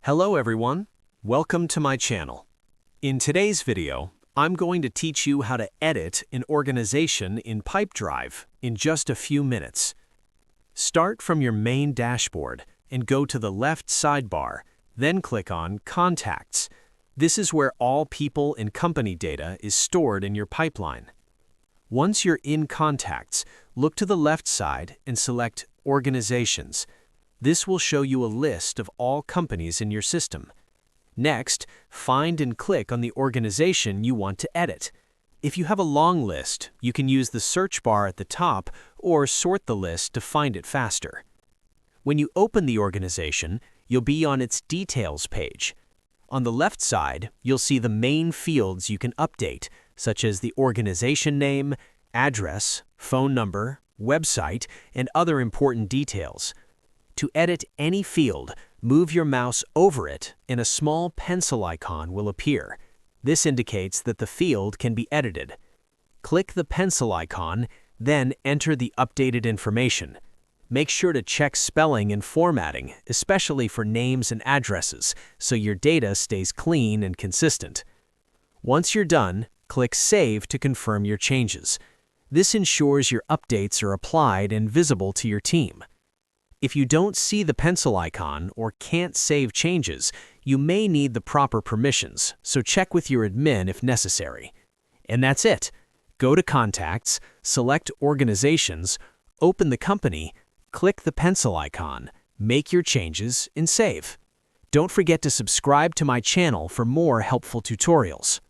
Hello everyone, welcome to my channel. In today's video, I'm going to teach you how to edit an organization in Pipedrive in just a few minutes. Start from your main dashboard and go to the left sidebar, then click on Contacts. This is where all people and company data is stored in your pipeline. Once you're in Contacts, look to the left side and select Organizations. This will show you a list of all companies in your system. Next, find and click on the organization you want to edit. If you have a long list, you can use the search bar at the top or sort the list to find it faster. When you open the organization, you'll be on its Details page. On the left side, you'll see the main fields you can update, such as the organization name, address, phone number, website, and other important details. To edit any field, move your mouse over it and a small pencil icon will appear. This indicates that the field can be edited. Click the pencil icon, then enter the updated information. Make sure to check spelling and formatting, especially for names and addresses, so your data stays clean and consistent. Once you're done, click Save to confirm your changes. This ensures your updates are applied and visible to your team. If you don't see the pencil icon or can't save changes, you may need the proper permissions, so check with your admin if necessary. And that's it. Go to Contacts, select Organizations, open the company, click the pencil icon, make your changes, and save. Don't forget to subscribe to my channel for more helpful tutorials.